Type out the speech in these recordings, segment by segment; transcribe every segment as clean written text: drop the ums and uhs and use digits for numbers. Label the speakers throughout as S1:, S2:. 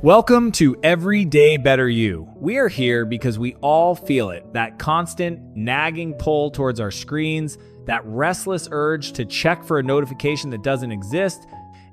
S1: Welcome to Everyday Better You. We are here because we all feel it, that constant nagging pull towards our screens, that restless urge to check for a notification that doesn't exist,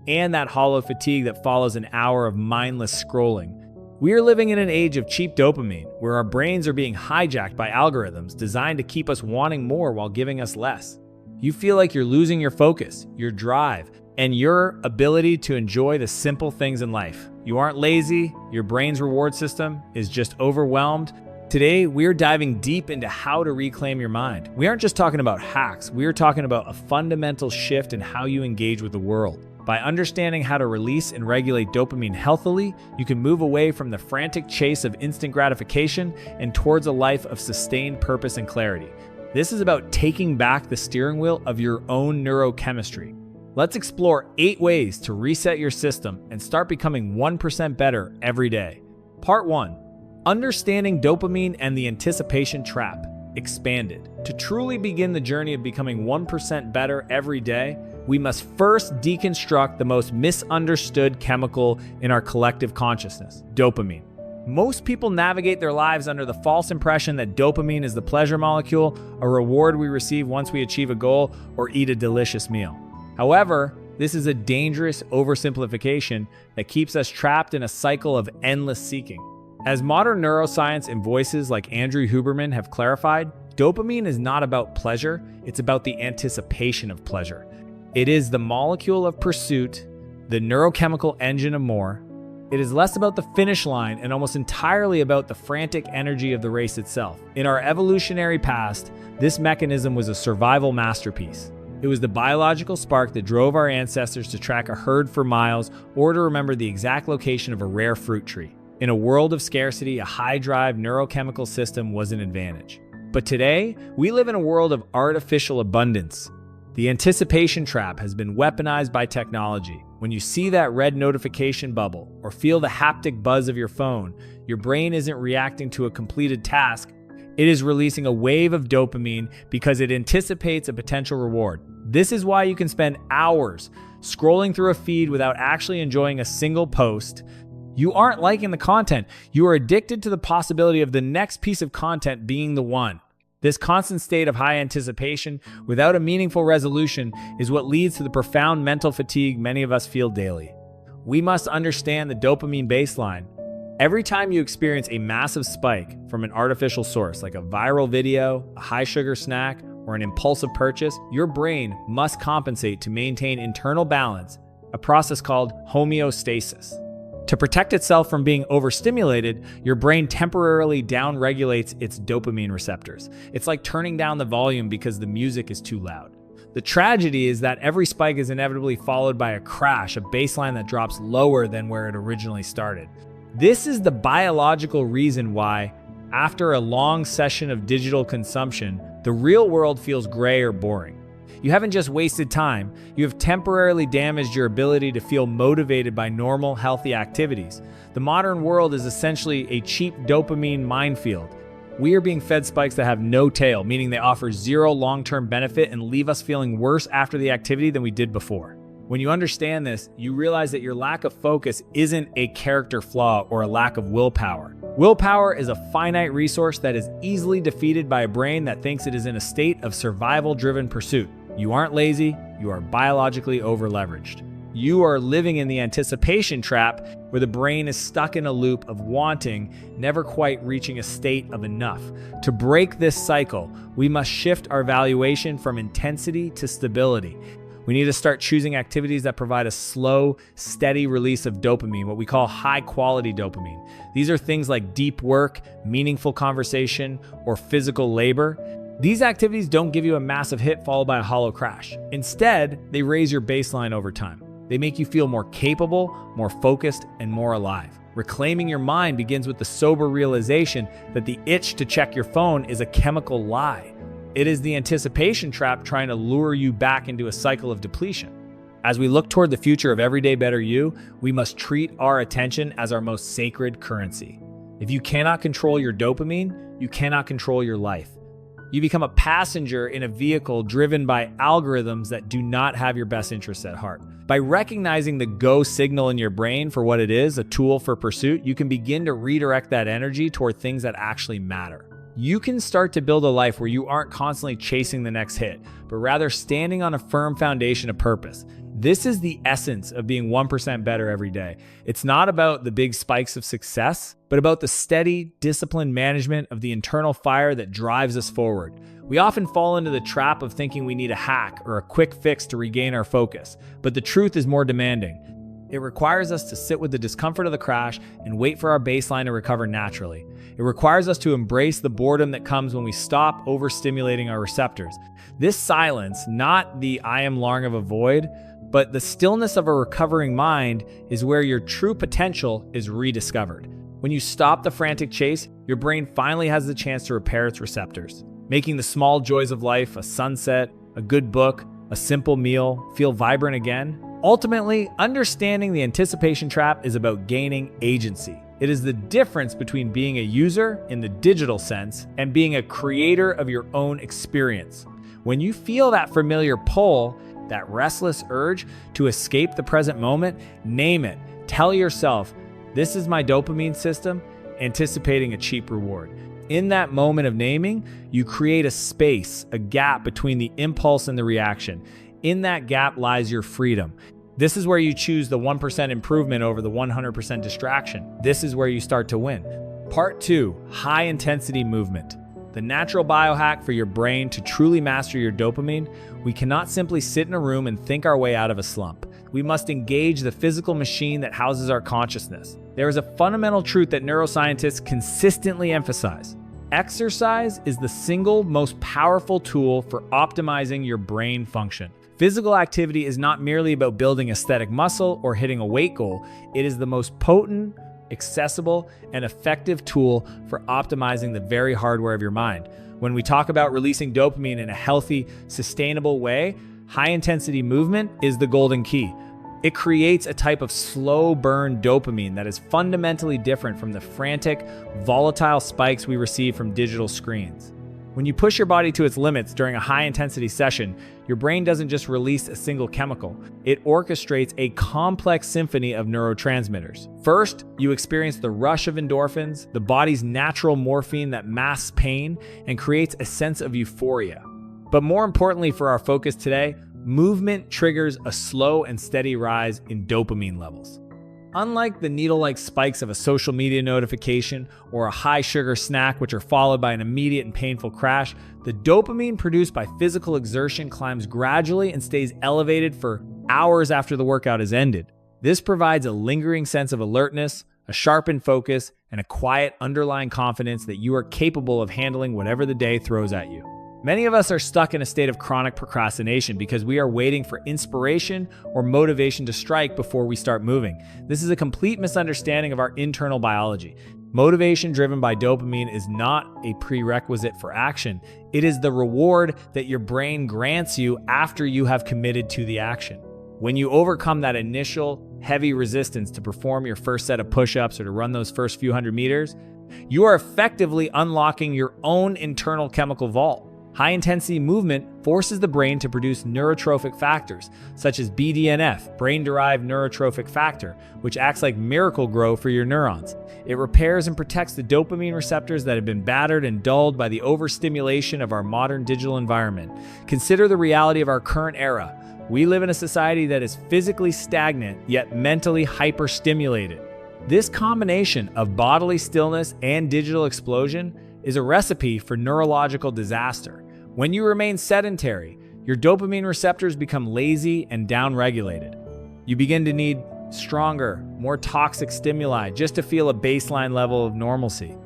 S1: and that hollow fatigue that follows an hour of mindless scrolling. We are living in an age of cheap dopamine, where our brains are being hijacked by algorithms designed to keep us wanting more while giving us less. You feel like you're losing your focus, your drive, and your ability to enjoy the simple things in life. You aren't lazy, your brain's reward system is just overwhelmed. Today, we're diving deep into how to reclaim your mind. We aren't just talking about hacks, we are talking about a fundamental shift in how you engage with the world. By understanding how to release and regulate dopamine healthily, you can move away from the frantic chase of instant gratification and towards a life of sustained purpose and clarity. This is about taking back the steering wheel of your own neurochemistry. Let's explore 8 ways to reset your system and start becoming 1% better every day. Part 1. Understanding dopamine and the anticipation trap. Expanded. To truly begin the journey of becoming 1% better every day, we must first deconstruct the most misunderstood chemical in our collective consciousness, dopamine. Most people navigate their lives under the false impression that dopamine is the pleasure molecule, a reward we receive once we achieve a goal or eat a delicious meal. However, this is a dangerous oversimplification that keeps us trapped in a cycle of endless seeking. As modern neuroscience and voices like Andrew Huberman have clarified, dopamine is not about pleasure, it's about the anticipation of pleasure. It is the molecule of pursuit, the neurochemical engine of more. It is less about the finish line and almost entirely about the frantic energy of the race itself. In our evolutionary past, this mechanism was a survival masterpiece. It was the biological spark that drove our ancestors to track a herd for miles or to remember the exact location of a rare fruit tree. In a world of scarcity, a high-drive neurochemical system was an advantage. But today, we live in a world of artificial abundance. The anticipation trap has been weaponized by technology. When you see that red notification bubble or feel the haptic buzz of your phone, your brain isn't reacting to a completed task. It is releasing a wave of dopamine because it anticipates a potential reward. This is why you can spend hours scrolling through a feed without actually enjoying a single post. You aren't liking the content. You are addicted to the possibility of the next piece of content being the one. This constant state of high anticipation without a meaningful resolution is what leads to the profound mental fatigue many of us feel daily. We must understand the dopamine baseline. Every time you experience a massive spike from an artificial source, like a viral video, a high-sugar snack, or an impulsive purchase, your brain must compensate to maintain internal balance, a process called homeostasis. To protect itself from being overstimulated, your brain temporarily downregulates its dopamine receptors. It's like turning down the volume because the music is too loud. The tragedy is that every spike is inevitably followed by a crash, a baseline that drops lower than where it originally started. This is the biological reason why, after a long session of digital consumption, the real world feels gray or boring. You haven't just wasted time, you have temporarily damaged your ability to feel motivated by normal, healthy activities. The modern world is essentially a cheap dopamine minefield. We are being fed spikes that have no tail, meaning they offer zero long-term benefit and leave us feeling worse after the activity than we did before. When you understand this, you realize that your lack of focus isn't a character flaw or a lack of willpower. Willpower is a finite resource that is easily defeated by a brain that thinks it is in a state of survival-driven pursuit. You aren't lazy, you are biologically over-leveraged. You are living in the anticipation trap where the brain is stuck in a loop of wanting, never quite reaching a state of enough. To break this cycle, we must shift our valuation from intensity to stability. We need to start choosing activities that provide a slow, steady release of dopamine, what we call high-quality dopamine. These are things like deep work, meaningful conversation, or physical labor. These activities don't give you a massive hit followed by a hollow crash. Instead, they raise your baseline over time. They make you feel more capable, more focused, and more alive. Reclaiming your mind begins with the sober realization that the itch to check your phone is a chemical lie. It is the anticipation trap trying to lure you back into a cycle of depletion. As we look toward the future of Everyday Better You, we must treat our attention as our most sacred currency. If you cannot control your dopamine, you cannot control your life. You become a passenger in a vehicle driven by algorithms that do not have your best interests at heart. By recognizing the go signal in your brain for what it is, a tool for pursuit, you can begin to redirect that energy toward things that actually matter. You can start to build a life where you aren't constantly chasing the next hit, but rather standing on a firm foundation of purpose. This is the essence of being 1% better every day. It's not about the big spikes of success, but about the steady, disciplined management of the internal fire that drives us forward. We often fall into the trap of thinking we need a hack or a quick fix to regain our focus, but the truth is more demanding. It requires us to sit with the discomfort of the crash and wait for our baseline to recover naturally. It requires us to embrace the boredom that comes when we stop overstimulating our receptors. This silence, not the I am long of a void, but the stillness of a recovering mind, is where your true potential is rediscovered. When you stop the frantic chase, your brain finally has the chance to repair its receptors, making the small joys of life, a sunset, a good book, a simple meal, feel vibrant again. Ultimately, understanding the anticipation trap is about gaining agency. It is the difference between being a user in the digital sense and being a creator of your own experience. When you feel that familiar pull, that restless urge to escape the present moment, name it. Tell yourself, this is my dopamine system, anticipating a cheap reward. In that moment of naming, you create a space, a gap between the impulse and the reaction. In that gap lies your freedom. This is where you choose the 1% improvement over the 100% distraction. This is where you start to win. Part 2, high intensity movement. The natural biohack for your brain to truly master your dopamine. We cannot simply sit in a room and think our way out of a slump. We must engage the physical machine that houses our consciousness. There is a fundamental truth that neuroscientists consistently emphasize. Exercise is the single most powerful tool for optimizing your brain function. Physical activity is not merely about building aesthetic muscle or hitting a weight goal. It is the most potent, accessible, and effective tool for optimizing the very hardware of your mind. When we talk about releasing dopamine in a healthy, sustainable way, high-intensity movement is the golden key. It creates a type of slow burn dopamine that is fundamentally different from the frantic, volatile spikes we receive from digital screens. When you push your body to its limits during a high-intensity session, your brain doesn't just release a single chemical. It orchestrates a complex symphony of neurotransmitters. First, you experience the rush of endorphins, the body's natural morphine that masks pain and creates a sense of euphoria. But more importantly for our focus today, movement triggers a slow and steady rise in dopamine levels. Unlike the needle-like spikes of a social media notification or a high-sugar snack, which are followed by an immediate and painful crash, the dopamine produced by physical exertion climbs gradually and stays elevated for hours after the workout is ended. This provides a lingering sense of alertness, a sharpened focus, and a quiet underlying confidence that you are capable of handling whatever the day throws at you. Many of us are stuck in a state of chronic procrastination because we are waiting for inspiration or motivation to strike before we start moving. This is a complete misunderstanding of our internal biology. Motivation driven by dopamine is not a prerequisite for action. It is the reward that your brain grants you after you have committed to the action. When you overcome that initial heavy resistance to perform your first set of push-ups or to run those first few hundred meters, you are effectively unlocking your own internal chemical vault. High-intensity movement forces the brain to produce neurotrophic factors, such as BDNF, brain-derived neurotrophic factor, which acts like Miracle-Gro for your neurons. It repairs and protects the dopamine receptors that have been battered and dulled by the overstimulation of our modern digital environment. Consider the reality of our current era. We live in a society that is physically stagnant, yet mentally hyper-stimulated. This combination of bodily stillness and digital explosion is a recipe for neurological disaster. When you remain sedentary, your dopamine receptors become lazy and downregulated. You begin to need stronger, more toxic stimuli just to feel a baseline level of normalcy.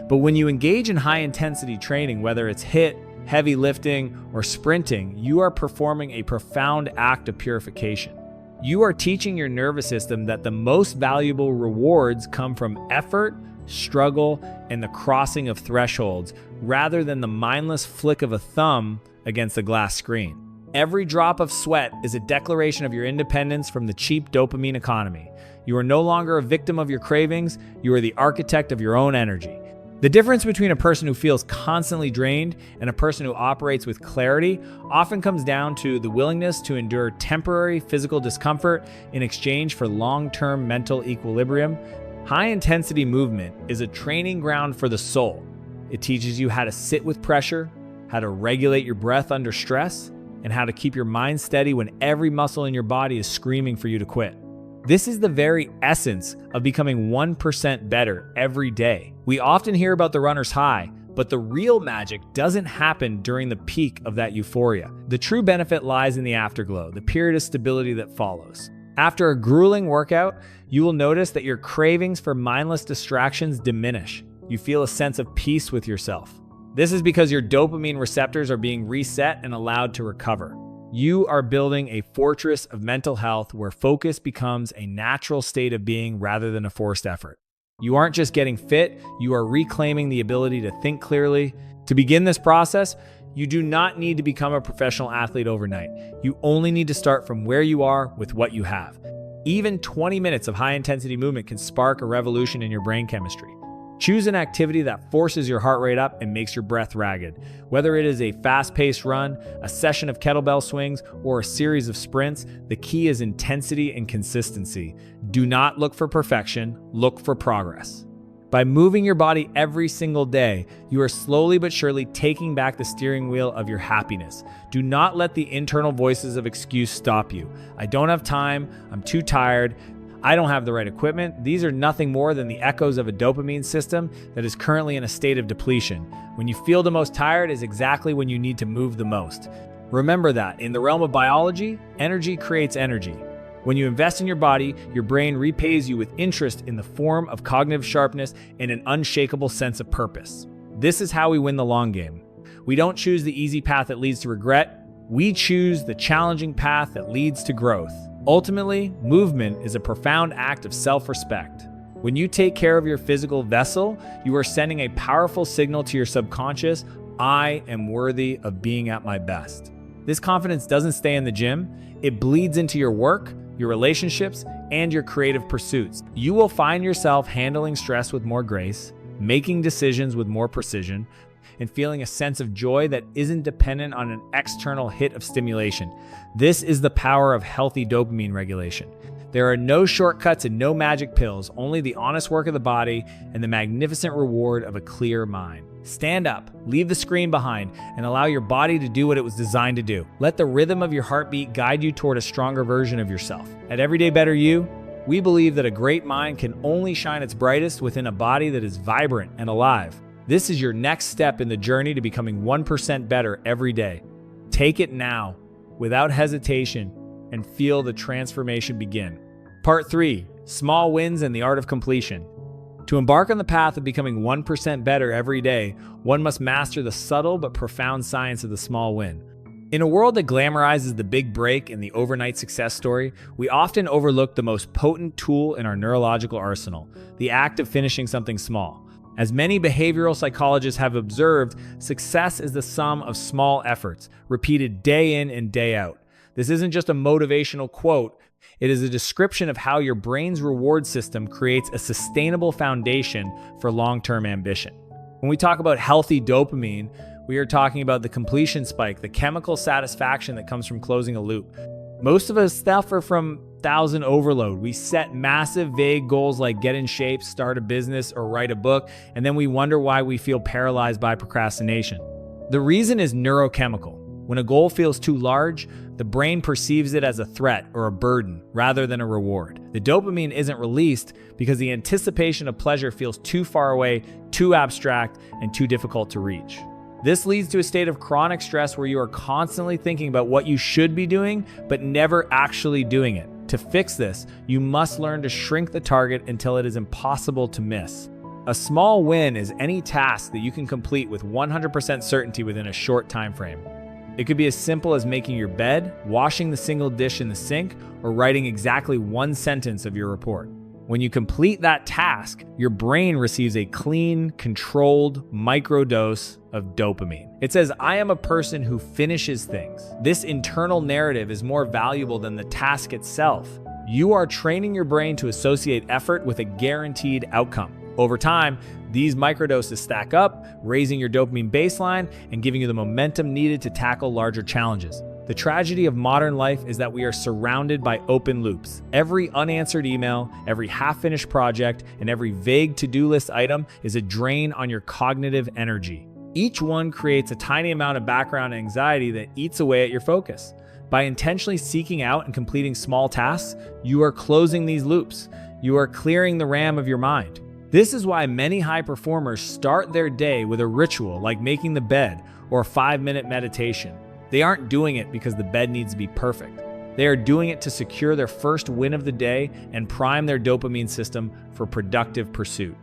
S1: But when you engage in high-intensity training, whether it's HIIT, heavy lifting, or sprinting, you are performing a profound act of purification. You are teaching your nervous system that the most valuable rewards come from effort, struggle, and the crossing of thresholds, rather than the mindless flick of a thumb against a glass screen. Every drop of sweat is a declaration of your independence from the cheap dopamine economy. You are no longer a victim of your cravings, you are the architect of your own energy. The difference between a person who feels constantly drained and a person who operates with clarity often comes down to the willingness to endure temporary physical discomfort in exchange for long-term mental equilibrium. High-intensity movement is a training ground for the soul. It teaches you how to sit with pressure, how to regulate your breath under stress, and how to keep your mind steady when every muscle in your body is screaming for you to quit. This is the very essence of becoming 1% better every day. We often hear about the runner's high, but the real magic doesn't happen during the peak of that euphoria. The true benefit lies in the afterglow, the period of stability that follows. After a grueling workout, you will notice that your cravings for mindless distractions diminish. You feel a sense of peace with yourself. This is because your dopamine receptors are being reset and allowed to recover. You are building a fortress of mental health where focus becomes a natural state of being rather than a forced effort. You aren't just getting fit, you are reclaiming the ability to think clearly. To begin this process, you do not need to become a professional athlete overnight. You only need to start from where you are with what you have. Even 20 minutes of high-intensity movement can spark a revolution in your brain chemistry. Choose an activity that forces your heart rate up and makes your breath ragged. Whether it is a fast-paced run, a session of kettlebell swings, or a series of sprints, the key is intensity and consistency. Do not look for perfection, look for progress. By moving your body every single day, you are slowly but surely taking back the steering wheel of your happiness. Do not let the internal voices of excuse stop you. I don't have time, I'm too tired, I don't have the right equipment. These are nothing more than the echoes of a dopamine system that is currently in a state of depletion. When you feel the most tired is exactly when you need to move the most. Remember that in the realm of biology, energy creates energy. When you invest in your body, your brain repays you with interest in the form of cognitive sharpness and an unshakable sense of purpose. This is how we win the long game. We don't choose the easy path that leads to regret. We choose the challenging path that leads to growth. Ultimately, movement is a profound act of self-respect. When you take care of your physical vessel, you are sending a powerful signal to your subconscious, I am worthy of being at my best. This confidence doesn't stay in the gym, it bleeds into your work, your relationships, and your creative pursuits. You will find yourself handling stress with more grace, making decisions with more precision, and feeling a sense of joy that isn't dependent on an external hit of stimulation. This is the power of healthy dopamine regulation. There are no shortcuts and no magic pills, only the honest work of the body and the magnificent reward of a clear mind. Stand up, leave the screen behind, and allow your body to do what it was designed to do. Let the rhythm of your heartbeat guide you toward a stronger version of yourself. At Everyday Better You, we believe that a great mind can only shine its brightest within a body that is vibrant and alive. This is your next step in the journey to becoming 1% better every day. Take it now, without hesitation, and feel the transformation begin. Part 3, Small Wins and the Art of Completion. To embark on the path of becoming 1% better every day, one must master the subtle but profound science of the small win. In a world that glamorizes the big break and the overnight success story, we often overlook the most potent tool in our neurological arsenal, the act of finishing something small. As many behavioral psychologists have observed, success is the sum of small efforts, repeated day in and day out. This isn't just a motivational quote, it is a description of how your brain's reward system creates a sustainable foundation for long-term ambition. When we talk about healthy dopamine, we are talking about the completion spike, the chemical satisfaction that comes from closing a loop. Most of us suffer from thousand overload. We set massive, vague goals like get in shape, start a business, or write a book, and then we wonder why we feel paralyzed by procrastination. The reason is neurochemical. When a goal feels too large, the brain perceives it as a threat or a burden rather than a reward. The dopamine isn't released because the anticipation of pleasure feels too far away, too abstract, and too difficult to reach. This leads to a state of chronic stress where you are constantly thinking about what you should be doing, but never actually doing it. To fix this, you must learn to shrink the target until it is impossible to miss. A small win is any task that you can complete with 100% certainty within a short time frame. It could be as simple as making your bed, washing the single dish in the sink, or writing exactly one sentence of your report. When you complete that task, your brain receives a clean, controlled microdose of dopamine. It says, I am a person who finishes things. This internal narrative is more valuable than the task itself. You are training your brain to associate effort with a guaranteed outcome. Over time, these microdoses stack up, raising your dopamine baseline and giving you the momentum needed to tackle larger challenges. The tragedy of modern life is that we are surrounded by open loops. Every unanswered email, every half-finished project, and every vague to-do list item is a drain on your cognitive energy. Each one creates a tiny amount of background anxiety that eats away at your focus. By intentionally seeking out and completing small tasks, you are closing these loops. You are clearing the RAM of your mind. This is why many high performers start their day with a ritual like making the bed or a 5-minute meditation. They aren't doing it because the bed needs to be perfect. They are doing it to secure their first win of the day and prime their dopamine system for productive pursuit.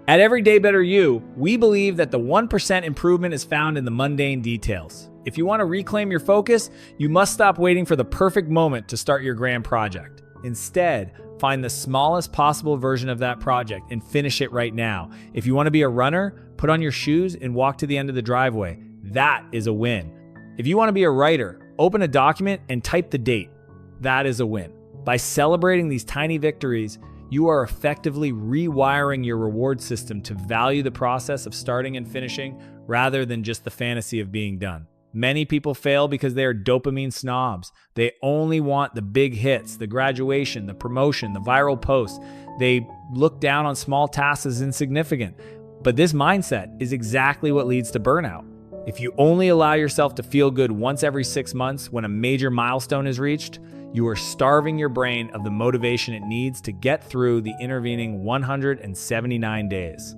S1: At Everyday Better You, we believe that the 1% improvement is found in the mundane details. If you want to reclaim your focus, you must stop waiting for the perfect moment to start your grand project. Instead, find the smallest possible version of that project and finish it right now. If you want to be a runner, put on your shoes and walk to the end of the driveway. That is a win. If you want to be a writer, open a document and type the date. That is a win. By celebrating these tiny victories, you are effectively rewiring your reward system to value the process of starting and finishing rather than just the fantasy of being done. Many people fail because they are dopamine snobs. They only want the big hits, the graduation, the promotion, the viral posts. They look down on small tasks as insignificant. But this mindset is exactly what leads to burnout. If you only allow yourself to feel good once every 6 months when a major milestone is reached, you are starving your brain of the motivation it needs to get through the intervening 179 days.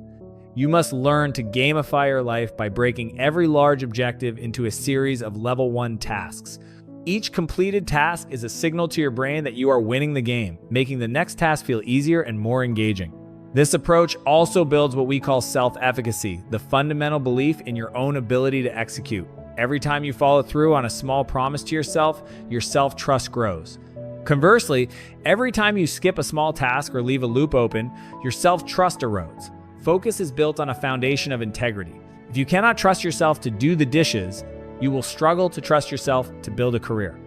S1: You must learn to gamify your life by breaking every large objective into a series of level 1 tasks. Each completed task is a signal to your brain that you are winning the game, making the next task feel easier and more engaging. This approach also builds what we call self-efficacy, the fundamental belief in your own ability to execute. Every time you follow through on a small promise to yourself, your self-trust grows. Conversely, every time you skip a small task or leave a loop open, your self-trust erodes. Focus is built on a foundation of integrity. If you cannot trust yourself to do the dishes, you will struggle to trust yourself to build a career.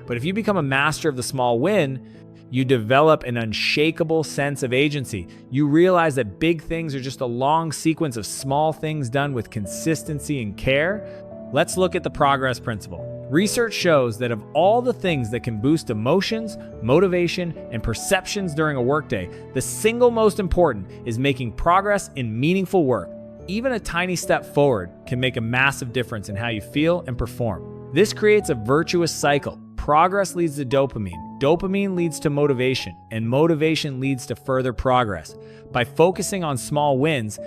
S1: But if you become a master of the small win, you develop an unshakable sense of agency. You realize that big things are just a long sequence of small things done with consistency and care. Let's look at the progress principle. Research shows that of all the things that can boost emotions, motivation, and perceptions during a workday, the single most important is making progress in meaningful work. Even a tiny step forward can make a massive difference in how you feel and perform. This creates a virtuous cycle. Progress leads to dopamine. Dopamine leads to motivation, and motivation leads to further progress. By focusing on small wins,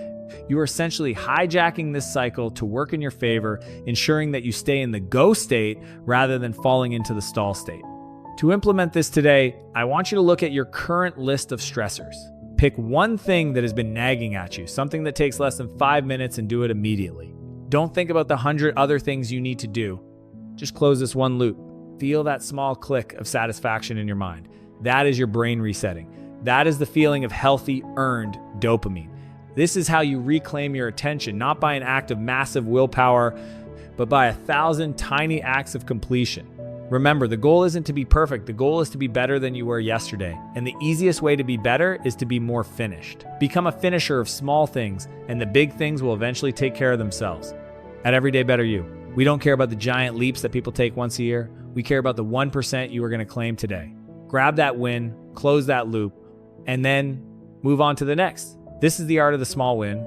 S1: you are essentially hijacking this cycle to work in your favor, ensuring that you stay in the go state rather than falling into the stall state. To implement this today, I want you to look at your current list of stressors. Pick one thing that has been nagging at you, something that takes less than 5 minutes, and do it immediately. Don't think about the 100 other things you need to do. Just close this one loop. Feel that small click of satisfaction in your mind. That is your brain resetting. That is the feeling of healthy, earned dopamine. This is how you reclaim your attention, not by an act of massive willpower, but by 1,000 tiny acts of completion. Remember, the goal isn't to be perfect. The goal is to be better than you were yesterday. And the easiest way to be better is to be more finished. Become a finisher of small things, and the big things will eventually take care of themselves. At Everyday Better You, we don't care about the giant leaps that people take once a year. We care about the 1% you are going to claim today. Grab that win, close that loop, and then move on to the next. This is the art of the small win,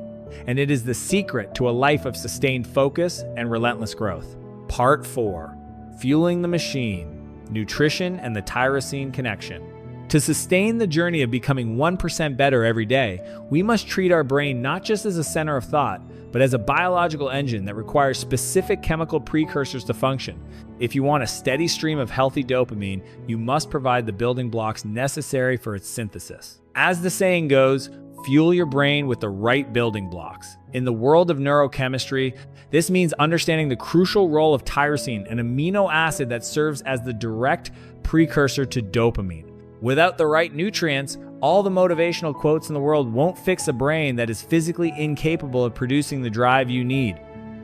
S1: and it is the secret to a life of sustained focus and relentless growth. Part 4, Fueling the Machine, Nutrition and the Tyrosine Connection. To sustain the journey of becoming 1% better every day, we must treat our brain not just as a center of thought, but as a biological engine that requires specific chemical precursors to function. If you want a steady stream of healthy dopamine, you must provide the building blocks necessary for its synthesis. As the saying goes, fuel your brain with the right building blocks. In the world of neurochemistry, this means understanding the crucial role of tyrosine, an amino acid that serves as the direct precursor to dopamine. Without the right nutrients, all the motivational quotes in the world won't fix a brain that is physically incapable of producing the drive you need.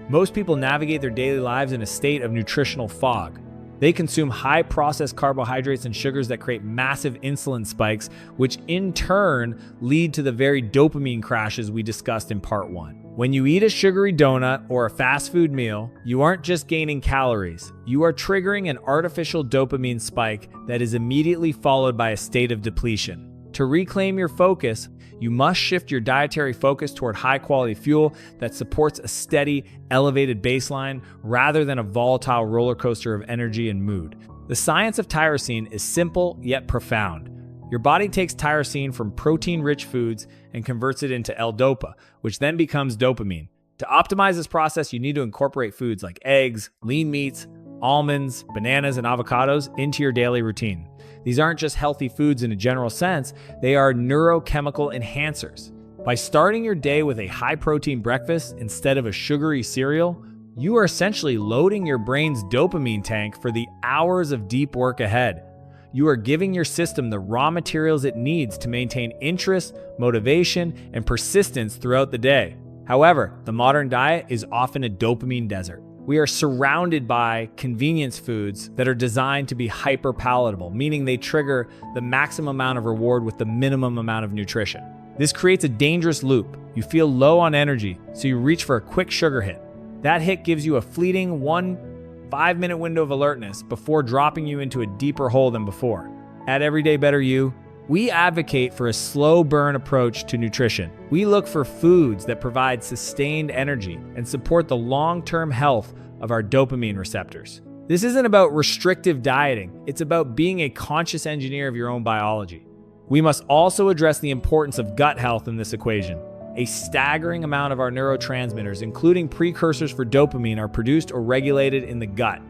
S1: Most people navigate their daily lives in a state of nutritional fog. They consume high processed carbohydrates and sugars that create massive insulin spikes, which in turn lead to the very dopamine crashes we discussed in part 1. When you eat a sugary donut or a fast food meal, you aren't just gaining calories. You are triggering an artificial dopamine spike that is immediately followed by a state of depletion. To reclaim your focus, you must shift your dietary focus toward high-quality fuel that supports a steady, elevated baseline rather than a volatile roller coaster of energy and mood. The science of tyrosine is simple yet profound. Your body takes tyrosine from protein-rich foods and converts it into L-DOPA, which then becomes dopamine. To optimize this process, you need to incorporate foods like eggs, lean meats, almonds, bananas, and avocados into your daily routine. These aren't just healthy foods in a general sense, they are neurochemical enhancers. By starting your day with a high-protein breakfast instead of a sugary cereal, you are essentially loading your brain's dopamine tank for the hours of deep work ahead. You are giving your system the raw materials it needs to maintain interest, motivation, and persistence throughout the day. However, the modern diet is often a dopamine desert. We are surrounded by convenience foods that are designed to be hyper-palatable, meaning they trigger the maximum amount of reward with the minimum amount of nutrition. This creates a dangerous loop. You feel low on energy, so you reach for a quick sugar hit. That hit gives you a fleeting 5-minute window of alertness before dropping you into a deeper hole than before. At Everyday Better You, we advocate for a slow burn approach to nutrition. We look for foods that provide sustained energy and support the long-term health of our dopamine receptors. This isn't about restrictive dieting, it's about being a conscious engineer of your own biology. We must also address the importance of gut health in this equation. A staggering amount of our neurotransmitters, including precursors for dopamine, are produced or regulated in the gut.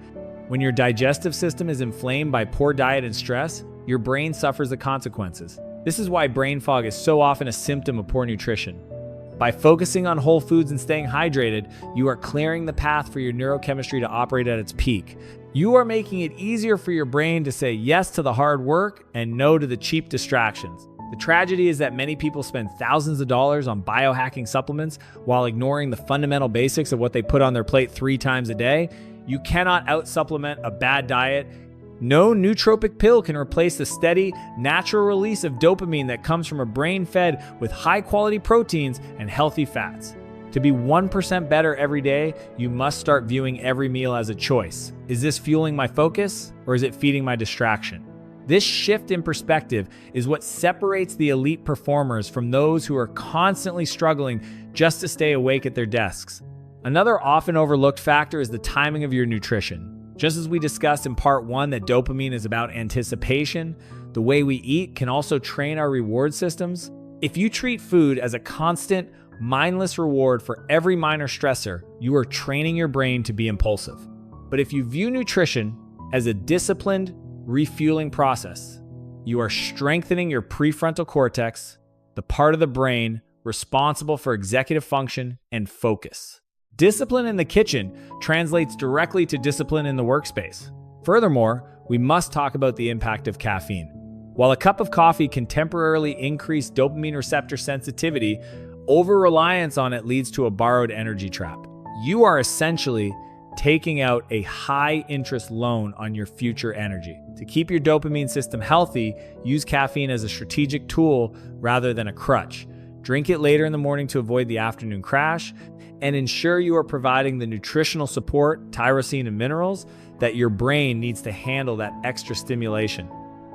S1: When your digestive system is inflamed by poor diet and stress, your brain suffers the consequences. This is why brain fog is so often a symptom of poor nutrition. By focusing on whole foods and staying hydrated, you are clearing the path for your neurochemistry to operate at its peak. You are making it easier for your brain to say yes to the hard work and no to the cheap distractions. The tragedy is that many people spend thousands of dollars on biohacking supplements while ignoring the fundamental basics of what they put on their plate 3 times a day. You cannot out-supplement a bad diet. No nootropic pill can replace the steady, natural release of dopamine that comes from a brain fed with high-quality proteins and healthy fats. To be 1% better every day, you must start viewing every meal as a choice. Is this fueling my focus, or is it feeding my distraction? This shift in perspective is what separates the elite performers from those who are constantly struggling just to stay awake at their desks. Another often overlooked factor is the timing of your nutrition. Just as we discussed in part 1 that dopamine is about anticipation, the way we eat can also train our reward systems. If you treat food as a constant, mindless reward for every minor stressor, you are training your brain to be impulsive. But if you view nutrition as a disciplined, refueling process, you are strengthening your prefrontal cortex, the part of the brain responsible for executive function and focus. Discipline in the kitchen translates directly to discipline in the workspace. Furthermore, we must talk about the impact of caffeine. While a cup of coffee can temporarily increase dopamine receptor sensitivity, over-reliance on it leads to a borrowed energy trap. You are essentially taking out a high-interest loan on your future energy. To keep your dopamine system healthy, use caffeine as a strategic tool rather than a crutch. Drink it later in the morning to avoid the afternoon crash, and ensure you are providing the nutritional support, tyrosine, and minerals that your brain needs to handle that extra stimulation.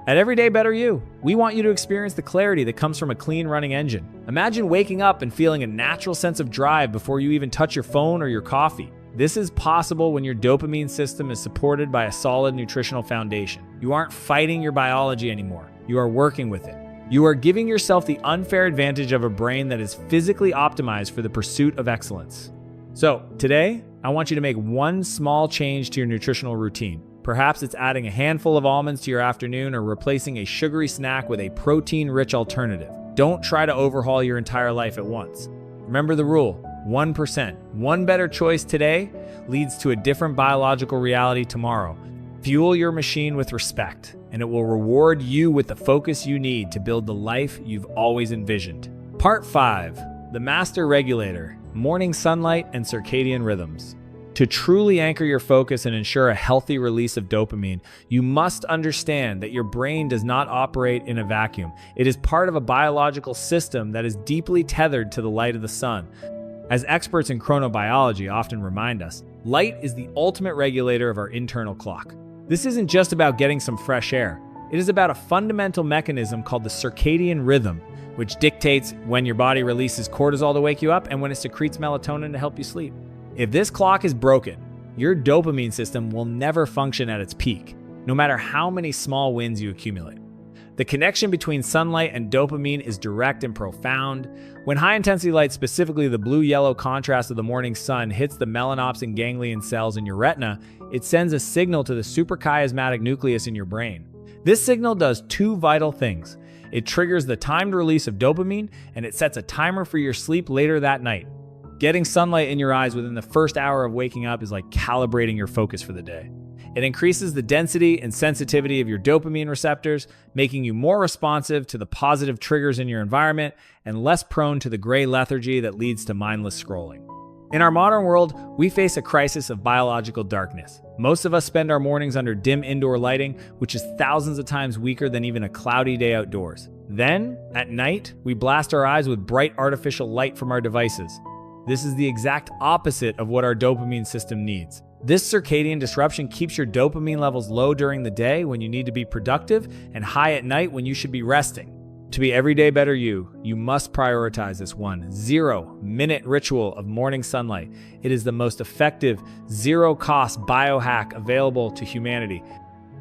S1: At Everyday Better You, we want you to experience the clarity that comes from a clean running engine. Imagine waking up and feeling a natural sense of drive before you even touch your phone or your coffee. This is possible when your dopamine system is supported by a solid nutritional foundation. You aren't fighting your biology anymore. You are working with it. You are giving yourself the unfair advantage of a brain that is physically optimized for the pursuit of excellence. So, today, I want you to make one small change to your nutritional routine. Perhaps it's adding a handful of almonds to your afternoon or replacing a sugary snack with a protein-rich alternative. Don't try to overhaul your entire life at once. Remember the rule, 1%. One better choice today leads to a different biological reality tomorrow. Fuel your machine with respect, and it will reward you with the focus you need to build the life you've always envisioned. Part 5, the master regulator, morning sunlight and circadian rhythms. To truly anchor your focus and ensure a healthy release of dopamine, you must understand that your brain does not operate in a vacuum. It is part of a biological system that is deeply tethered to the light of the sun. As experts in chronobiology often remind us, light is the ultimate regulator of our internal clock. This isn't just about getting some fresh air. It is about a fundamental mechanism called the circadian rhythm, which dictates when your body releases cortisol to wake you up and when it secretes melatonin to help you sleep. If this clock is broken, your dopamine system will never function at its peak, no matter how many small wins you accumulate. The connection between sunlight and dopamine is direct and profound. When high-intensity light, specifically the blue-yellow contrast of the morning sun, hits the melanops and ganglion cells in your retina, it sends a signal to the suprachiasmatic nucleus in your brain. This signal does two vital things. It triggers the timed release of dopamine, and it sets a timer for your sleep later that night. Getting sunlight in your eyes within the first hour of waking up is like calibrating your focus for the day. It increases the density and sensitivity of your dopamine receptors, making you more responsive to the positive triggers in your environment and less prone to the gray lethargy that leads to mindless scrolling. In our modern world, we face a crisis of biological darkness. Most of us spend our mornings under dim indoor lighting, which is thousands of times weaker than even a cloudy day outdoors. Then, at night, we blast our eyes with bright artificial light from our devices. This is the exact opposite of what our dopamine system needs. This circadian disruption keeps your dopamine levels low during the day when you need to be productive and high at night when you should be resting. To be everyday better you must prioritize this 0-minute ritual of morning sunlight. It is the most effective, zero-cost biohack available to humanity.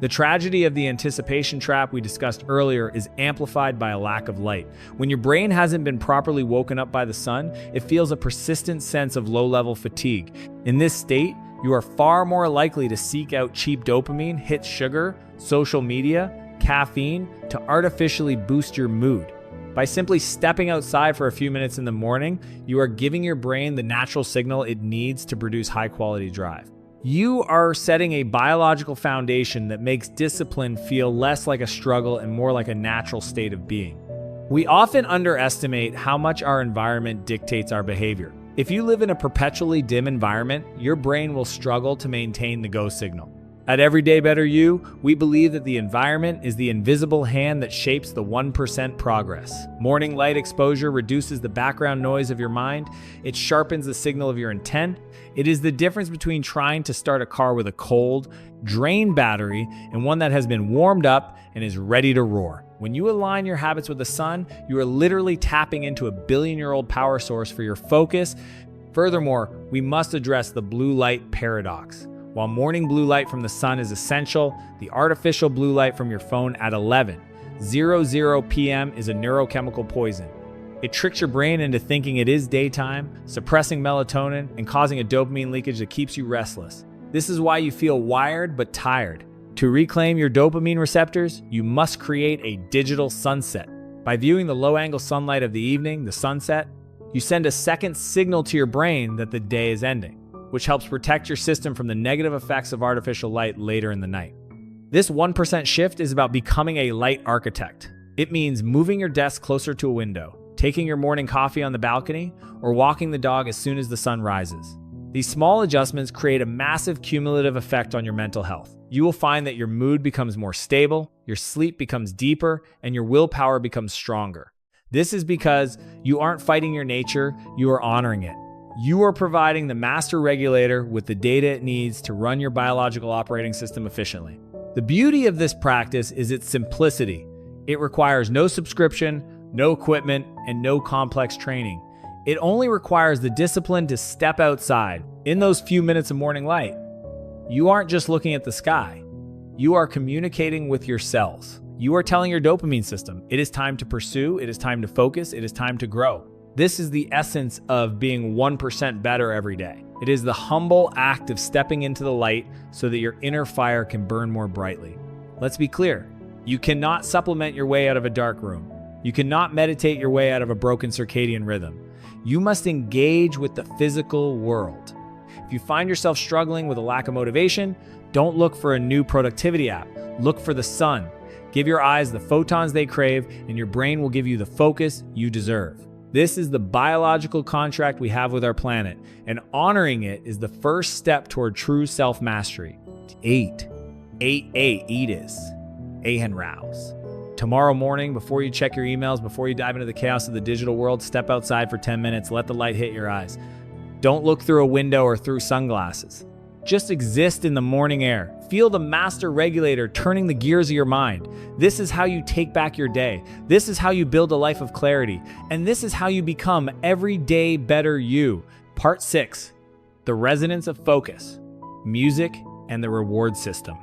S1: The tragedy of the anticipation trap we discussed earlier is amplified by a lack of light. When your brain hasn't been properly woken up by the sun, it feels a persistent sense of low-level fatigue. In this state, you are far more likely to seek out cheap dopamine, hit sugar, social media, caffeine to artificially boost your mood. By simply stepping outside for a few minutes in the morning, you are giving your brain the natural signal it needs to produce high-quality drive. You are setting a biological foundation that makes discipline feel less like a struggle and more like a natural state of being. We often underestimate how much our environment dictates our behavior. If you live in a perpetually dim environment, your brain will struggle to maintain the go signal. At Everyday Better You, we believe that the environment is the invisible hand that shapes the 1% progress. Morning light exposure reduces the background noise of your mind. It sharpens the signal of your intent. It is the difference between trying to start a car with a cold, drained battery and one that has been warmed up and is ready to roar. When you align your habits with the sun, you are literally tapping into a billion-year-old power source for your focus. Furthermore, we must address the blue light paradox. While morning blue light from the sun is essential, the artificial blue light from your phone at 11:00 p.m. is a neurochemical poison. It tricks your brain into thinking it is daytime, suppressing melatonin and causing a dopamine leakage that keeps you restless. This is why you feel wired but tired. To reclaim your dopamine receptors, you must create a digital sunset. By viewing the low-angle sunlight of the evening, the sunset, you send a second signal to your brain that the day is ending, which helps protect your system from the negative effects of artificial light later in the night. This 1% shift is about becoming a light architect. It means moving your desk closer to a window, taking your morning coffee on the balcony, or walking the dog as soon as the sun rises. These small adjustments create a massive cumulative effect on your mental health. You will find that your mood becomes more stable, your sleep becomes deeper, and your willpower becomes stronger. This is because you aren't fighting your nature, you are honoring it. You are providing the master regulator with the data it needs to run your biological operating system efficiently. The beauty of this practice is its simplicity. It requires no subscription, no equipment, and no complex training. It only requires the discipline to step outside in those few minutes of morning light. You aren't just looking at the sky. You are communicating with your cells. You are telling your dopamine system, it is time to pursue, it is time to focus, it is time to grow. This is the essence of being 1% better every day. It is the humble act of stepping into the light so that your inner fire can burn more brightly. Let's be clear. You cannot supplement your way out of a dark room. You cannot meditate your way out of a broken circadian rhythm. You must engage with the physical world. If you find yourself struggling with a lack of motivation, don't look for a new productivity app. Look for the sun. Give your eyes the photons they crave, and your brain will give you the focus you deserve. This is the biological contract we have with our planet, and honoring it is the first step toward true self-mastery. 8. Eat and rouse. Tomorrow morning, before you check your emails, before you dive into the chaos of the digital world, step outside for 10 minutes, let the light hit your eyes. Don't look through a window or through sunglasses. Just exist in the morning air. Feel the master regulator turning the gears of your mind. This is how you take back your day. This is how you build a life of clarity. And this is how you become everyday better you. Part 6, the resonance of focus, music, and the reward system.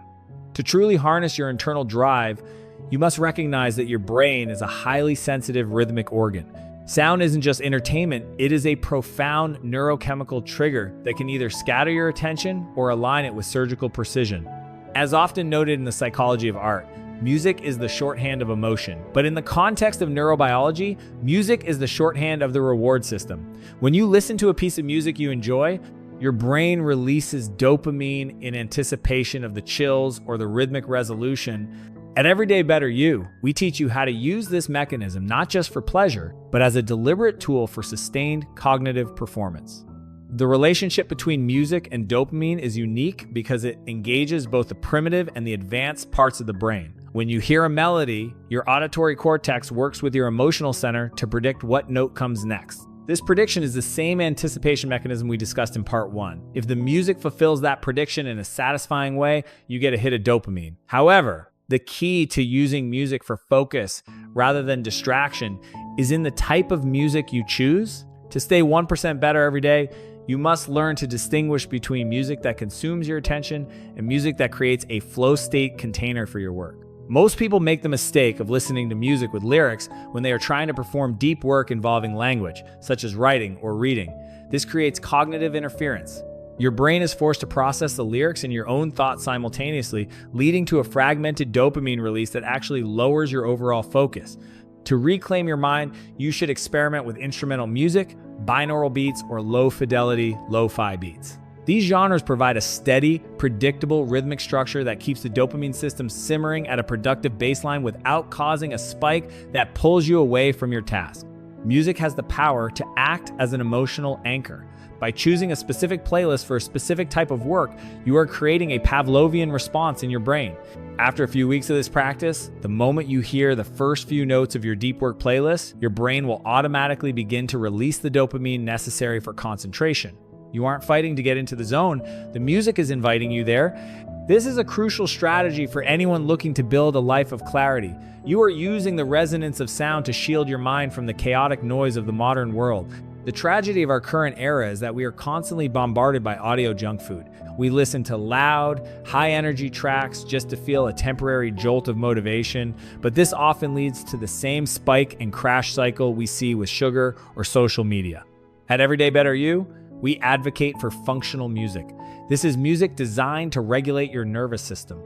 S1: To truly harness your internal drive, you must recognize that your brain is a highly sensitive rhythmic organ. Sound isn't just entertainment, it is a profound neurochemical trigger that can either scatter your attention or align it with surgical precision. As often noted in the psychology of art, music is the shorthand of emotion. But in the context of neurobiology, music is the shorthand of the reward system. When you listen to a piece of music you enjoy, your brain releases dopamine in anticipation of the chills or the rhythmic resolution. At Everyday Better You, we teach you how to use this mechanism not just for pleasure, but as a deliberate tool for sustained cognitive performance. The relationship between music and dopamine is unique because it engages both the primitive and the advanced parts of the brain. When you hear a melody, your auditory cortex works with your emotional center to predict what note comes next. This prediction is the same anticipation mechanism we discussed in part 1. If the music fulfills that prediction in a satisfying way, you get a hit of dopamine. However, the key to using music for focus rather than distraction is in the type of music you choose. To stay 1% better every day, you must learn to distinguish between music that consumes your attention and music that creates a flow state container for your work. Most people make the mistake of listening to music with lyrics when they are trying to perform deep work involving language, such as writing or reading. This creates cognitive interference. Your brain is forced to process the lyrics and your own thoughts simultaneously, leading to a fragmented dopamine release that actually lowers your overall focus. To reclaim your mind, you should experiment with instrumental music, binaural beats, or low-fidelity, lo-fi beats. These genres provide a steady, predictable rhythmic structure that keeps the dopamine system simmering at a productive baseline without causing a spike that pulls you away from your task. Music has the power to act as an emotional anchor. By choosing a specific playlist for a specific type of work, you are creating a Pavlovian response in your brain. After a few weeks of this practice, the moment you hear the first few notes of your deep work playlist, your brain will automatically begin to release the dopamine necessary for concentration. You aren't fighting to get into the zone, the music is inviting you there. This is a crucial strategy for anyone looking to build a life of clarity. You are using the resonance of sound to shield your mind from the chaotic noise of the modern world. The tragedy of our current era is that we are constantly bombarded by audio junk food. We listen to loud, high-energy tracks just to feel a temporary jolt of motivation, but this often leads to the same spike and crash cycle we see with sugar or social media. At Everyday Better You, we advocate for functional music. This is music designed to regulate your nervous system.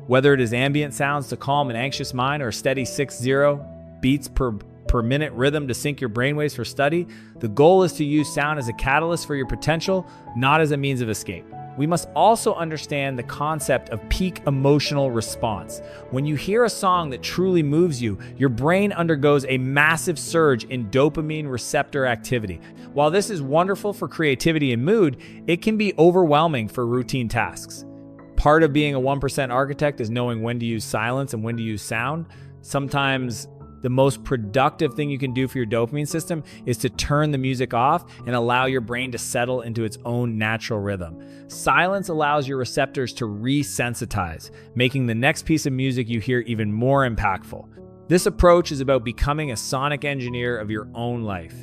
S1: Whether it is ambient sounds to calm an anxious mind or a steady 6/0 beats per minute rhythm to sync your brainwaves for study, the goal is to use sound as a catalyst for your potential, not as a means of escape. We must also understand the concept of peak emotional response. When you hear a song that truly moves you, your brain undergoes a massive surge in dopamine receptor activity. While this is wonderful for creativity and mood, it can be overwhelming for routine tasks. Part of being a 1% architect is knowing when to use silence and when to use sound. Sometimes the most productive thing you can do for your dopamine system is to turn the music off and allow your brain to settle into its own natural rhythm. Silence allows your receptors to resensitize, making the next piece of music you hear even more impactful. This approach is about becoming a sonic engineer of your own life.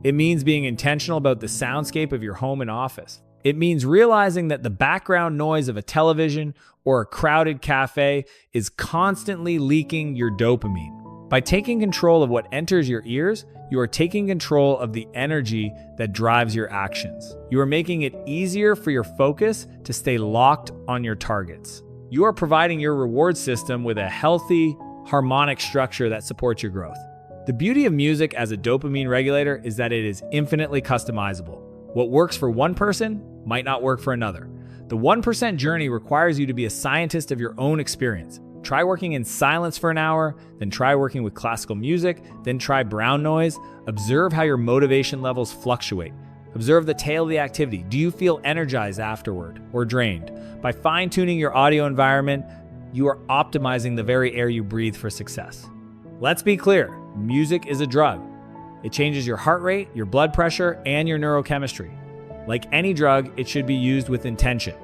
S1: It means being intentional about the soundscape of your home and office. It means realizing that the background noise of a television or a crowded cafe is constantly leaking your dopamine. By taking control of what enters your ears, you are taking control of the energy that drives your actions. You are making it easier for your focus to stay locked on your targets. You are providing your reward system with a healthy, harmonic structure that supports your growth. The beauty of music as a dopamine regulator is that it is infinitely customizable. What works for one person might not work for another. The 1% journey requires you to be a scientist of your own experience. Try working in silence for an hour, then try working with classical music, then try brown noise. Observe how your motivation levels fluctuate. Observe the tail of the activity. Do you feel energized afterward or drained? By fine-tuning your audio environment, you are optimizing the very air you breathe for success. Let's be clear, music is a drug. It changes your heart rate, your blood pressure, and your neurochemistry. Like any drug, it should be used with intention.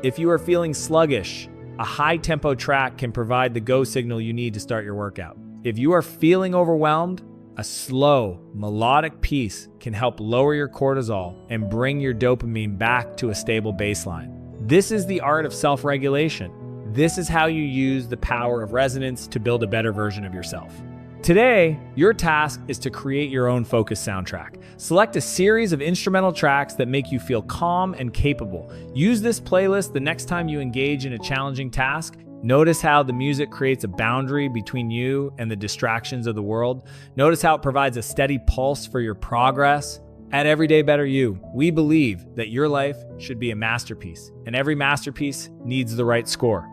S1: If you are feeling sluggish, a high-tempo track can provide the go signal you need to start your workout. If you are feeling overwhelmed, a slow, melodic piece can help lower your cortisol and bring your dopamine back to a stable baseline. This is the art of self-regulation. This is how you use the power of resonance to build a better version of yourself. Today, your task is to create your own focus soundtrack. Select a series of instrumental tracks that make you feel calm and capable. Use this playlist the next time you engage in a challenging task. Notice how the music creates a boundary between you and the distractions of the world. Notice how it provides a steady pulse for your progress. At Everyday Better You, we believe that your life should be a masterpiece, and every masterpiece needs the right score.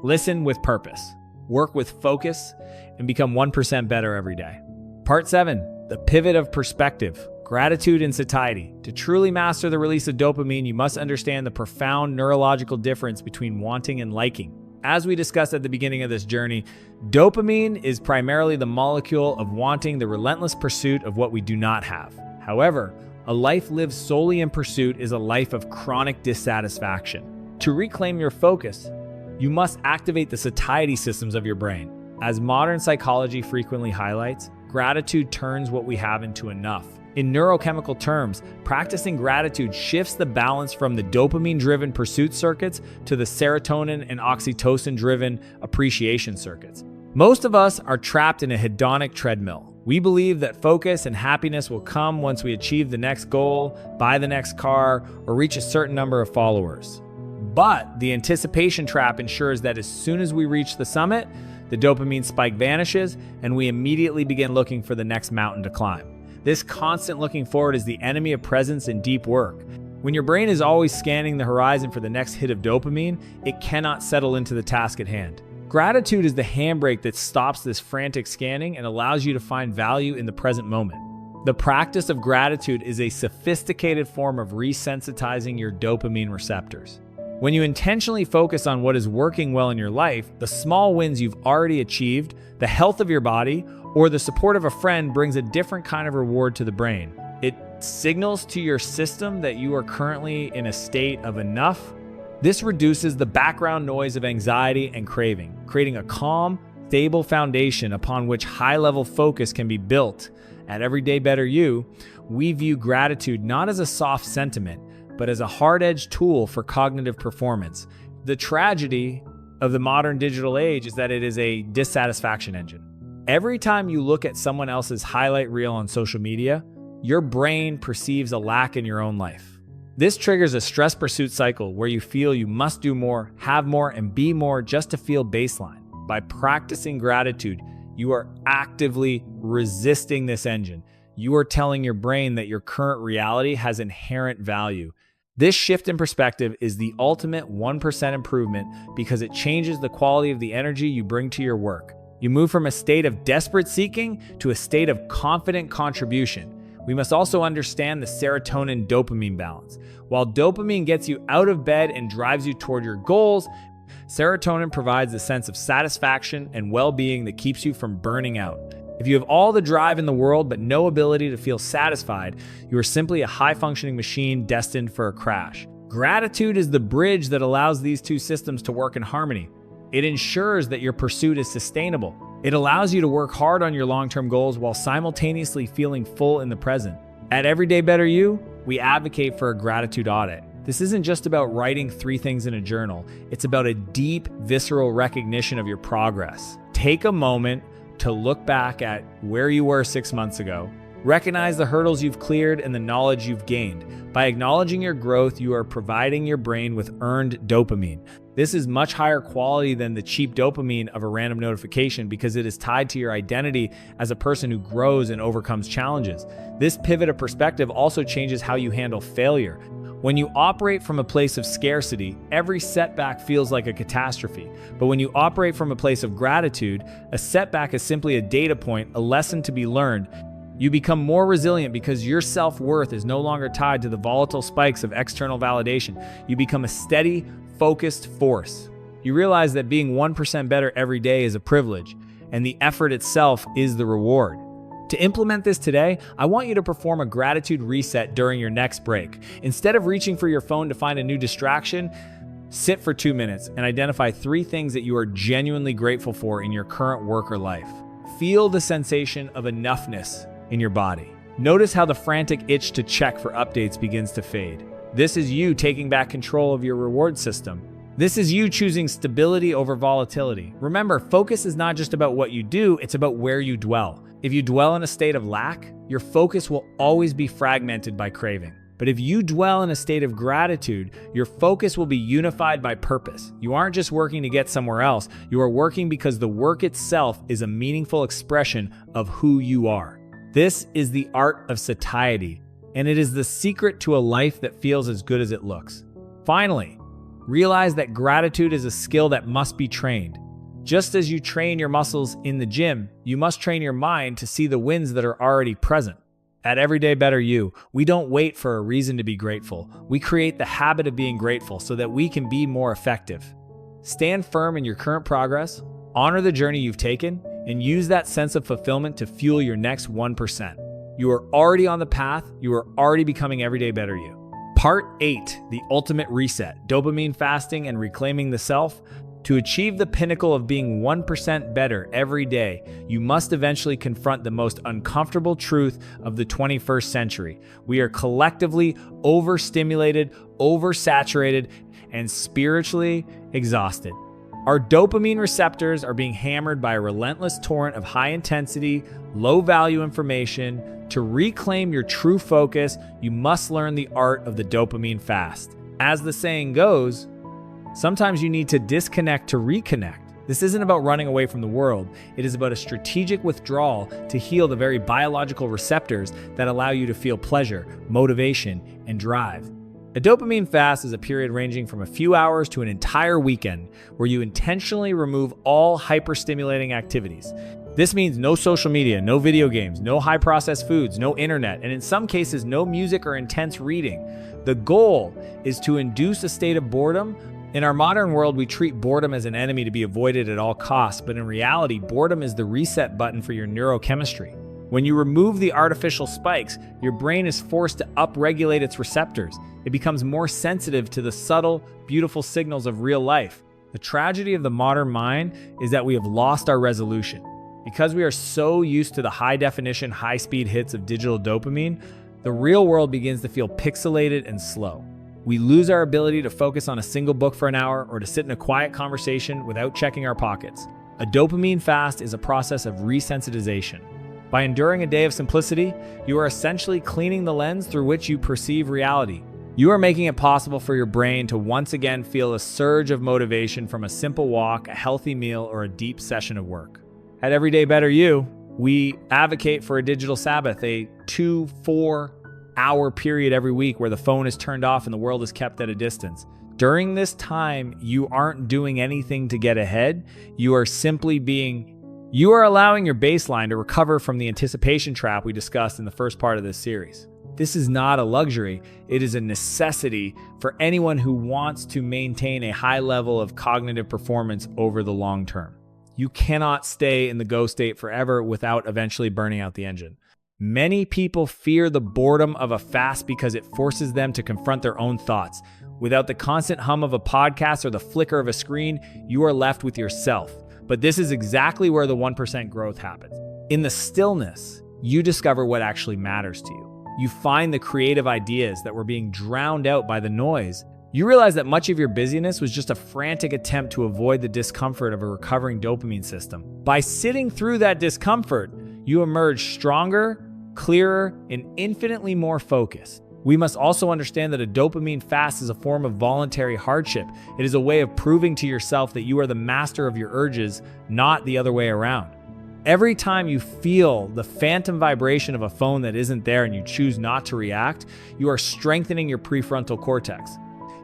S1: Listen with purpose, work with focus, and become 1% better every day. Part 7, the pivot of perspective, gratitude and satiety. To truly master the release of dopamine, you must understand the profound neurological difference between wanting and liking. As we discussed at the beginning of this journey, dopamine is primarily the molecule of wanting, the relentless pursuit of what we do not have. However, a life lived solely in pursuit is a life of chronic dissatisfaction. To reclaim your focus, you must activate the satiety systems of your brain. As modern psychology frequently highlights, gratitude turns what we have into enough. In neurochemical terms, practicing gratitude shifts the balance from the dopamine-driven pursuit circuits to the serotonin and oxytocin-driven appreciation circuits. Most of us are trapped in a hedonic treadmill. We believe that focus and happiness will come once we achieve the next goal, buy the next car, or reach a certain number of followers. But the anticipation trap ensures that as soon as we reach the summit, the dopamine spike vanishes and we immediately begin looking for the next mountain to climb. This constant looking forward is the enemy of presence and deep work. When your brain is always scanning the horizon for the next hit of dopamine, it cannot settle into the task at hand. Gratitude is the handbrake that stops this frantic scanning and allows you to find value in the present moment. The practice of gratitude is a sophisticated form of resensitizing your dopamine receptors. When you intentionally focus on what is working well in your life, the small wins you've already achieved, the health of your body, or the support of a friend brings a different kind of reward to the brain. It signals to your system that you are currently in a state of enough. This reduces the background noise of anxiety and craving, creating a calm, stable foundation upon which high-level focus can be built. At Everyday Better You, we view gratitude not as a soft sentiment, but as a hard-edged tool for cognitive performance. The tragedy of the modern digital age is that it is a dissatisfaction engine. Every time you look at someone else's highlight reel on social media, your brain perceives a lack in your own life. This triggers a stress pursuit cycle where you feel you must do more, have more, and be more just to feel baseline. By practicing gratitude, you are actively resisting this engine. You are telling your brain that your current reality has inherent value. This shift in perspective is the ultimate 1% improvement because it changes the quality of the energy you bring to your work. You move from a state of desperate seeking to a state of confident contribution. We must also understand the serotonin-dopamine balance. While dopamine gets you out of bed and drives you toward your goals, serotonin provides a sense of satisfaction and well-being that keeps you from burning out. If you have all the drive in the world but no ability to feel satisfied, you are simply a high-functioning machine destined for a crash. Gratitude is the bridge that allows these two systems to work in harmony. It ensures that your pursuit is sustainable. It allows you to work hard on your long-term goals while simultaneously feeling full in the present. At Everyday Better You, we advocate for a gratitude audit. This isn't just about writing 3 things in a journal. It's about a deep, visceral recognition of your progress. Take a moment to look back at where you were 6 months ago. Recognize the hurdles you've cleared and the knowledge you've gained. By acknowledging your growth, you are providing your brain with earned dopamine. This is much higher quality than the cheap dopamine of a random notification because it is tied to your identity as a person who grows and overcomes challenges. This pivot of perspective also changes how you handle failure. When you operate from a place of scarcity, every setback feels like a catastrophe. But when you operate from a place of gratitude, a setback is simply a data point, a lesson to be learned. You become more resilient because your self-worth is no longer tied to the volatile spikes of external validation. You become a steady, focused force. You realize that being 1% better every day is a privilege, and the effort itself is the reward. To implement this today, I want you to perform a gratitude reset during your next break. Instead of reaching for your phone to find a new distraction, sit for 2 minutes and identify 3 things that you are genuinely grateful for in your current work or life. Feel the sensation of enoughness in your body. Notice how the frantic itch to check for updates begins to fade. This is you taking back control of your reward system. This is you choosing stability over volatility. Remember, focus is not just about what you do, it's about where you dwell. If you dwell in a state of lack, your focus will always be fragmented by craving. But if you dwell in a state of gratitude, your focus will be unified by purpose. You aren't just working to get somewhere else, you are working because the work itself is a meaningful expression of who you are. This is the art of satiety, and it is the secret to a life that feels as good as it looks. Finally, realize that gratitude is a skill that must be trained. Just as you train your muscles in the gym, you must train your mind to see the wins that are already present. At Everyday Better You, we don't wait for a reason to be grateful. We create the habit of being grateful so that we can be more effective. Stand firm in your current progress, honor the journey you've taken, and use that sense of fulfillment to fuel your next 1%. You are already on the path. You are already becoming Everyday Better You. Part 8, the ultimate reset, dopamine fasting and reclaiming the self. To achieve the pinnacle of being 1% better every day, you must eventually confront the most uncomfortable truth of the 21st century. We are collectively overstimulated, oversaturated, and spiritually exhausted. Our dopamine receptors are being hammered by a relentless torrent of high-intensity, low-value information. To reclaim your true focus, you must learn the art of the dopamine fast. As the saying goes, sometimes you need to disconnect to reconnect. This isn't about running away from the world. It is about a strategic withdrawal to heal the very biological receptors that allow you to feel pleasure, motivation, and drive. A dopamine fast is a period ranging from a few hours to an entire weekend where you intentionally remove all hyperstimulating activities. This means no social media, no video games, no high-processed foods, no internet, and in some cases, no music or intense reading. The goal is to induce a state of boredom. In our modern world, we treat boredom as an enemy to be avoided at all costs, but in reality, boredom is the reset button for your neurochemistry. When you remove the artificial spikes, your brain is forced to upregulate its receptors. It becomes more sensitive to the subtle, beautiful signals of real life. The tragedy of the modern mind is that we have lost our resolution. Because we are so used to the high-definition, high-speed hits of digital dopamine, the real world begins to feel pixelated and slow. We lose our ability to focus on a single book for an hour or to sit in a quiet conversation without checking our pockets. A dopamine fast is a process of resensitization. By enduring a day of simplicity, you are essentially cleaning the lens through which you perceive reality. You are making it possible for your brain to once again feel a surge of motivation from a simple walk, a healthy meal, or a deep session of work. At Everyday Better You, we advocate for a digital Sabbath, a 2-4 hour period every week where the phone is turned off and the world is kept at a distance. During this time, you aren't doing anything to get ahead. You are allowing your baseline to recover from the anticipation trap we discussed in the first part of this series. This is not a luxury. It is a necessity for anyone who wants to maintain a high level of cognitive performance over the long term. You cannot stay in the go state forever without eventually burning out the engine. Many people fear the boredom of a fast because it forces them to confront their own thoughts. Without the constant hum of a podcast or the flicker of a screen, you are left with yourself. But this is exactly where the 1% growth happens. In the stillness, you discover what actually matters to you. You find the creative ideas that were being drowned out by the noise. You realize that much of your busyness was just a frantic attempt to avoid the discomfort of a recovering dopamine system. By sitting through that discomfort, you emerge stronger, clearer, and infinitely more focused. We must also understand that a dopamine fast is a form of voluntary hardship. It is a way of proving to yourself that you are the master of your urges, not the other way around. Every time you feel the phantom vibration of a phone that isn't there and you choose not to react, you are strengthening your prefrontal cortex.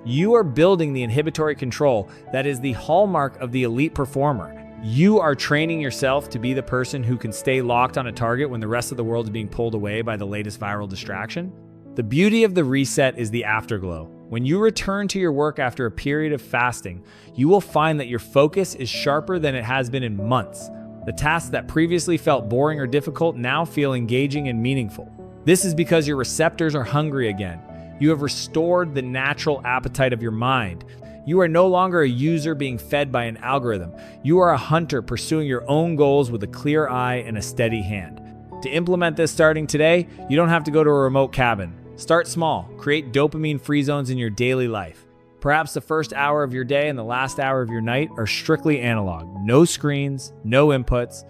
S1: You are building the inhibitory control that is the hallmark of the elite performer. You are training yourself to be the person who can stay locked on a target when the rest of the world is being pulled away by the latest viral distraction. The beauty of the reset is the afterglow. When you return to your work after a period of fasting, you will find that your focus is sharper than it has been in months. The tasks that previously felt boring or difficult now feel engaging and meaningful. This is because your receptors are hungry again. You have restored the natural appetite of your mind. You are no longer a user being fed by an algorithm. You are a hunter pursuing your own goals with a clear eye and a steady hand. To implement this starting today, you don't have to go to a remote cabin. Start small. Create dopamine-free zones in your daily life. Perhaps the first hour of your day and the last hour of your night are strictly analog. No screens, no inputs,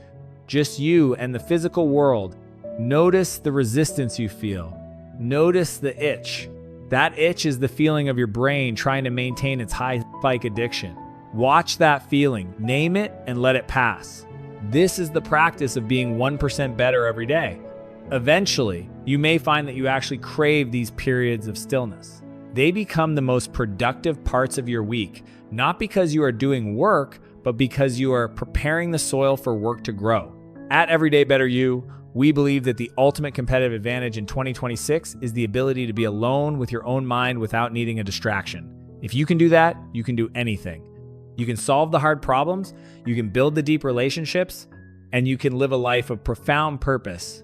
S1: just you and the physical world. Notice the resistance you feel. Notice the itch. That itch is the feeling of your brain trying to maintain its high spike addiction. Watch that feeling, name it, and let it pass. This is the practice of being 1% better every day. Eventually, you may find that you actually crave these periods of stillness. They become the most productive parts of your week, not because you are doing work, but because you are preparing the soil for work to grow. At Everyday Better You, we believe that the ultimate competitive advantage in 2026 is the ability to be alone with your own mind without needing a distraction. If you can do that, you can do anything. You can solve the hard problems, you can build the deep relationships, and you can live a life of profound purpose.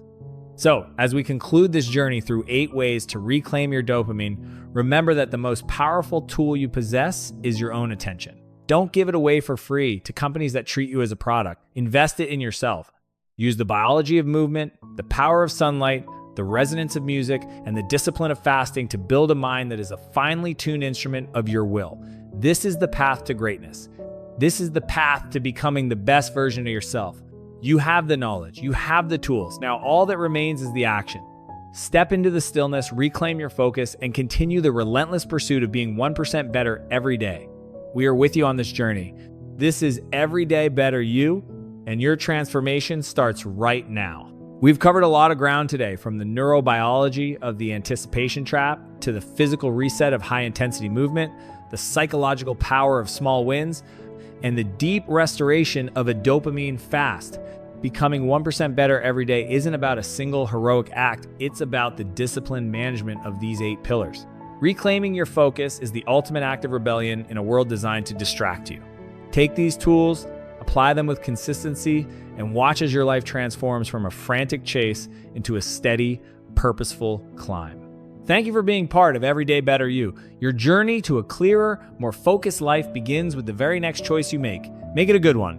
S1: So, as we conclude this journey through 8 ways to reclaim your dopamine, remember that the most powerful tool you possess is your own attention. Don't give it away for free to companies that treat you as a product. Invest it in yourself. Use the biology of movement, the power of sunlight, the resonance of music, and the discipline of fasting to build a mind that is a finely tuned instrument of your will. This is the path to greatness. This is the path to becoming the best version of yourself. You have the knowledge, you have the tools. Now all that remains is the action. Step into the stillness, reclaim your focus, and continue the relentless pursuit of being 1% better every day. We are with you on this journey. This is Everyday Better You, and your transformation starts right now. We've covered a lot of ground today, from the neurobiology of the anticipation trap to the physical reset of high-intensity movement, the psychological power of small wins, and the deep restoration of a dopamine fast. Becoming 1% better every day isn't about a single heroic act, it's about the disciplined management of these 8 pillars. Reclaiming your focus is the ultimate act of rebellion in a world designed to distract you. Take these tools, apply them with consistency, and watch as your life transforms from a frantic chase into a steady, purposeful climb. Thank you for being part of Everyday Better You. Your journey to a clearer, more focused life begins with the very next choice you make. Make it a good one.